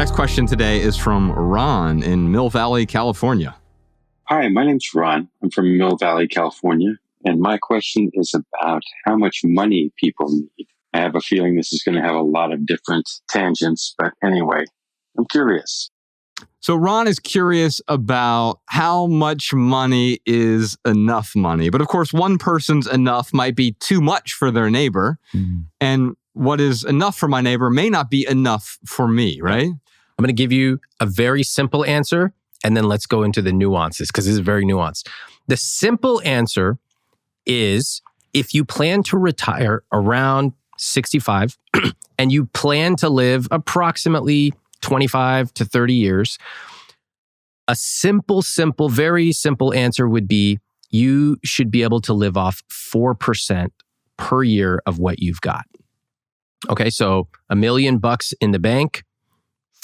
next question today is from Ron in Mill Valley, California. Hi, my name's Ron. I'm from Mill Valley, California. And my question is about how much money people need. I have a feeling this is going to have a lot of different tangents, but anyway, I'm curious. So Ron is curious about how much money is enough money. But of course, one person's enough might be too much for their neighbor. Mm-hmm. And what is enough for my neighbor may not be enough for me, right? I'm going to give you a very simple answer, and then let's go into the nuances, because this is very nuanced. The simple answer is if you plan to retire around 65 and you plan to live approximately 25 to 30 years, a simple, very simple answer would be you should be able to live off 4% per year of what you've got. Okay, so $1 million in the bank,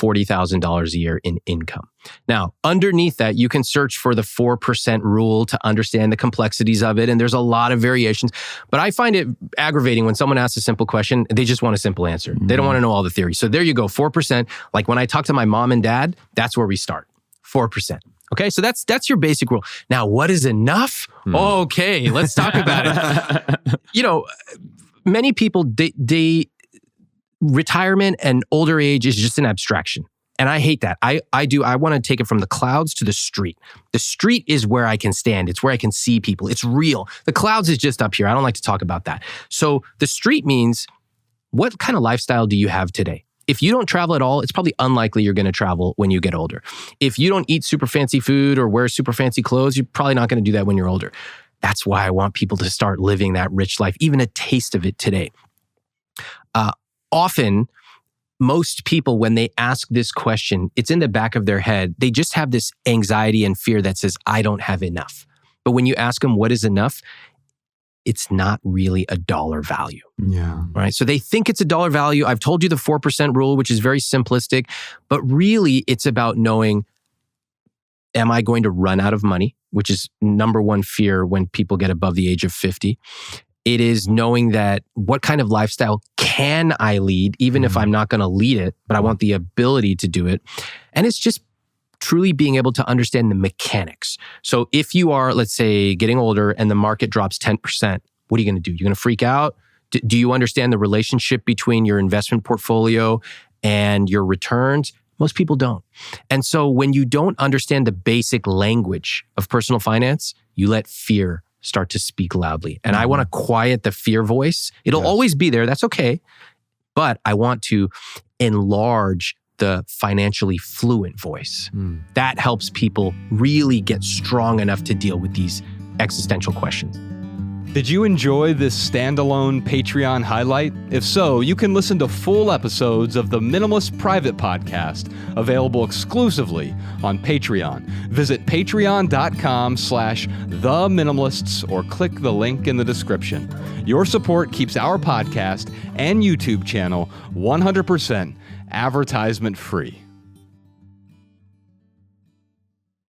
$40,000 a year in income. Now, underneath that, you can search for the 4% rule to understand the complexities of it. And there's a lot of variations. But I find it aggravating when someone asks a simple question, they just want a simple answer. Mm-hmm. They don't want to know all the theory. So there you go, 4%. Like when I talk to my mom and dad, that's where we start, 4%. Okay, so that's your basic rule. Now, what is enough? Okay, let's talk about it. Many people, they retirement and older age is just an abstraction. And I hate that. I want to take it from the clouds to the street. The street is where I can stand. It's where I can see people. It's real. The clouds is just up here. I don't like to talk about that. So the street means, what kind of lifestyle do you have today? If you don't travel at all, it's probably unlikely you're going to travel when you get older. If you don't eat super fancy food or wear super fancy clothes, you're probably not going to do that when you're older. That's why I want people to start living that rich life, even a taste of it today. Often, most people, when they ask this question, it's in the back of their head. They just have this anxiety and fear that says, I don't have enough. But when you ask them what is enough, it's not really a dollar value. Yeah. Right? So they think it's a dollar value. I've told you the 4% rule, which is very simplistic, but really it's about knowing, am I going to run out of money? Which is number one fear when people get above the age of 50. It is knowing that what kind of lifestyle can I lead, even if I'm not going to lead it, but I want the ability to do it. And it's just truly being able to understand the mechanics. So if you are, let's say, getting older and the market drops 10%, what are you going to do? You're going to freak out? Do you understand the relationship between your investment portfolio and your returns? Most people don't. And so when you don't understand the basic language of personal finance, you let fear start to speak loudly. And I want to quiet the fear voice. It'll always be there. That's okay. But I want to enlarge the financially fluent voice. That helps people really get strong enough to deal with these existential questions. Did you enjoy this standalone Patreon highlight? If so, you can listen to full episodes of the Minimalist Private Podcast, available exclusively on Patreon. Visit patreon.com/theminimalists or click the link in the description. Your support keeps our podcast and YouTube channel 100% advertisement free.